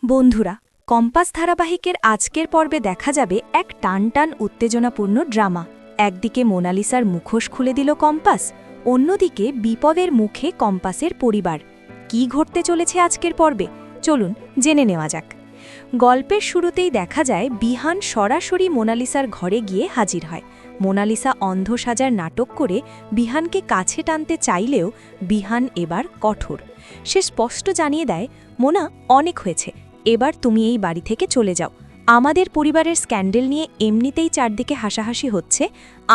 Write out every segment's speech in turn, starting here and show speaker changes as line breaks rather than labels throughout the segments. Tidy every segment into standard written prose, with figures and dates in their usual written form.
বন্ধুরা, কম্পাস ধারাবাহিকের আজকের পর্বে দেখা যাবে এক টানটান উত্তেজনাপূর্ণ ড্রামা। একদিকে মোনালিসার মুখোশ খুলে দিল কম্পাস, অন্যদিকে বিপদের মুখে কম্পাসের পরিবার। কি ঘটতে চলেছে আজকের পর্বে, চলুন জেনে নেওয়া যাক। গল্পের শুরুতেই দেখা যায় বিহান সরাসরি মোনালিসার ঘরে গিয়ে হাজির হয়। মোনালিসা অন্ধ সাজার নাটক করে বিহানকে কাছে টানতে চাইলেও বিহান এবার কঠোর। সে স্পষ্ট জানিয়ে দেয়, মোনা, অনেক হয়েছে, এবার তুমি এই বাড়ি থেকে চলে যাও। আমাদের পরিবারের স্ক্যান্ডেল নিয়ে এমনিতেই চারদিকে হাসাহাসি হচ্ছে,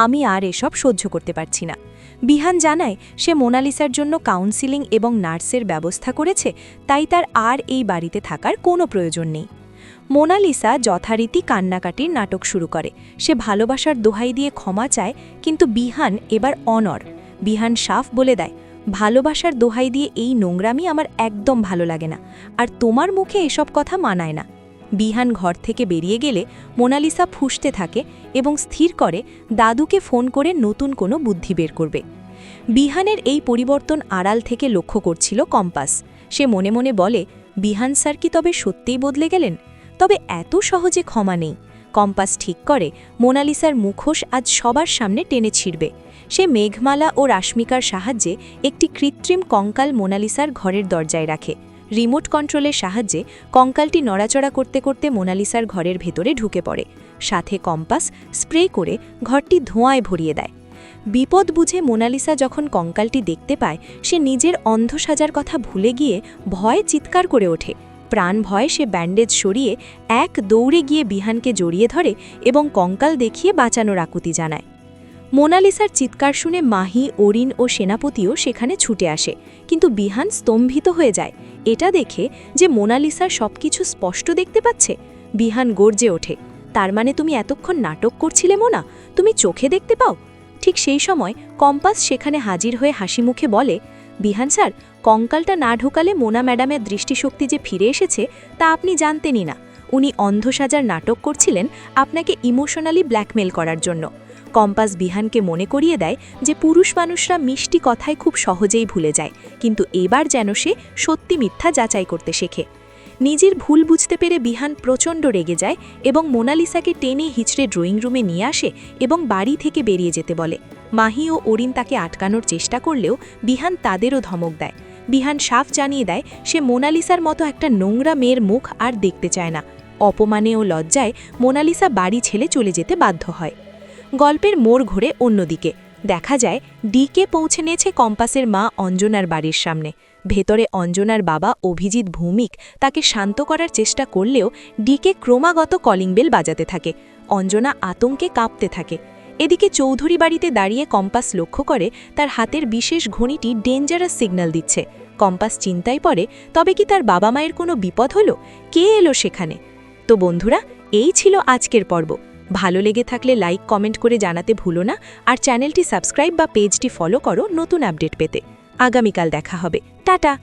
আমি আর এসব সহ্য করতে পারছি না। বিহান জানায় সে মোনালিসার জন্য কাউন্সিলিং এবং নার্সের ব্যবস্থা করেছে, তাই তার আর এই বাড়িতে থাকার কোনো প্রয়োজন নেই। মোনালিসা যথারীতি কান্নাকাটির নাটক শুরু করে। সে ভালোবাসার দোহাই দিয়ে ক্ষমা চায়, কিন্তু বিহান এবার অনড়। বিহান সাফ বলে দেয়, ভালোবাসার দোহাই দিয়ে এই নোংরামি আমার একদম ভালো লাগে না, আর তোমার মুখে এসব কথা মানায় না। বিহান ঘর থেকে বেরিয়ে গেলে মোনালিসা ফুঁসতে থাকে এবং স্থির করে দাদুকে ফোন করে নতুন কোনো বুদ্ধি বের করবে। বিহানের এই পরিবর্তন আড়াল থেকে লক্ষ্য করছিল কম্পাস। সে মনে মনে বলে, বিহান স্যার কি তবে সত্যিই বদলে গেলেন? তবে এত সহজে ক্ষমা নেই। কম্পাস ঠিক করে মোনালিসার মুখোশ আজ সবার সামনে টেনে ছিঁড়বে। সে মেঘমালা ও রাশ্মিকার সাহায্যে একটি কৃত্রিম কঙ্কাল মোনালিসার ঘরের দরজায় রাখে। রিমোট কন্ট্রোলের সাহায্যে কঙ্কালটি নড়াচড়া করতে করতে মোনালিসার ঘরের ভেতরে ঢুকে পড়ে। সাথে কম্পাস স্প্রে করে ঘরটি ধোঁয়ায় ভরিয়ে দেয়। বিপদ বুঝে মোনালিসা যখন কঙ্কালটি দেখতে পায়, সে নিজের অন্ধ সাজার কথা ভুলে গিয়ে ভয়ে চিৎকার করে ওঠে। প্রাণ ভয়ে সে ব্যান্ডেজ সরিয়ে এক দৌড়ে গিয়ে বিহানকে জড়িয়ে ধরে এবং কঙ্কাল দেখিয়ে বাঁচানোর আকুতি জানায়। মোনালিসার চিৎকার শুনে মাহি, অরিন ও সেনাপতিও সেখানে ছুটে আসে, কিন্তু বিহান স্তম্ভিত হয়ে যায়। এটা দেখে যে মোনালিসার সবকিছু স্পষ্ট দেখতে পাচ্ছে, বিহান গর্জে ওঠে, তার মানে তুমি এতক্ষণ নাটক করছিলে মোনা, তুমি চোখে দেখতে পাও? ঠিক সেই সময় কম্পাস সেখানে হাজির হয়ে হাসি মুখে বলে, বিহান স্যার, কঙ্কালটা না ঢোকালে মোনা ম্যাডামের দৃষ্টিশক্তি যে ফিরে এসেছে তা আপনি জানতেনই না। উনি অন্ধ সাজার নাটক করছিলেন আপনাকে ইমোশনালি ব্ল্যাকমেল করার জন্য। কম্পাস বিহানকে মনে করিয়ে দেয় যে পুরুষ মানুষরা মিষ্টি কথায় খুব সহজেই ভুলে যায়, কিন্তু এবার যেন সে সত্যি মিথ্যা যাচাই করতে শেখে। নিজের ভুল বুঝতে পেরে বিহান প্রচণ্ড রেগে যায় এবং মোনালিসাকে টেনে হিচড়ে ড্রয়িং রুমে নিয়ে আসে এবং বাড়ি থেকে বেরিয়ে যেতে বলে। মাহি ও অরিন তাকে আটকানোর চেষ্টা করলেও বিহান তাদেরও ধমক দেয়। বিহান সাফ জানিয়ে দেয় সে মোনালিসার মতো একটা নোংরা মেয়ের মুখ আর দেখতে চায় না। অপমানে ও লজ্জায় মোনালিসা বাড়ি ছেড়ে চলে যেতে বাধ্য হয়। গল্পের মোড় ঘুরে অন্যদিকে দেখা যায় ডিকে পৌঁছে নিয়েছে কম্পাসের মা অঞ্জনার বাড়ির সামনে। ভেতরে অঞ্জনার বাবা অভিজিৎ ভৌমিক তাকে শান্ত করার চেষ্টা করলেও ডিকে ক্রমাগত কলিং বেল বাজাতে থাকে। অঞ্জনা আতঙ্কে কাঁপতে থাকে। এদিকে চৌধুরী বাড়িতে দাঁড়িয়ে কম্পাস লক্ষ্য করে তার হাতের বিশেষ ঘড়িটি ডেঞ্জারাস সিগন্যাল দিচ্ছে। কম্পাস চিন্তায় পড়ে, তবে কি তার বাবা মায়ের কোনো বিপদ হলো? কে এলো সেখানে? তো বন্ধুরা, এই ছিল আজকের পর্ব। ভালো লেগে থাকলে লাইক কমেন্ট করে জানাতে ভুলো না, আর চ্যানেলটি সাবস্ক্রাইব বা পেজটি ফলো করো নতুন আপডেট পেতে। আগামীকাল দেখা হবে। টাটা।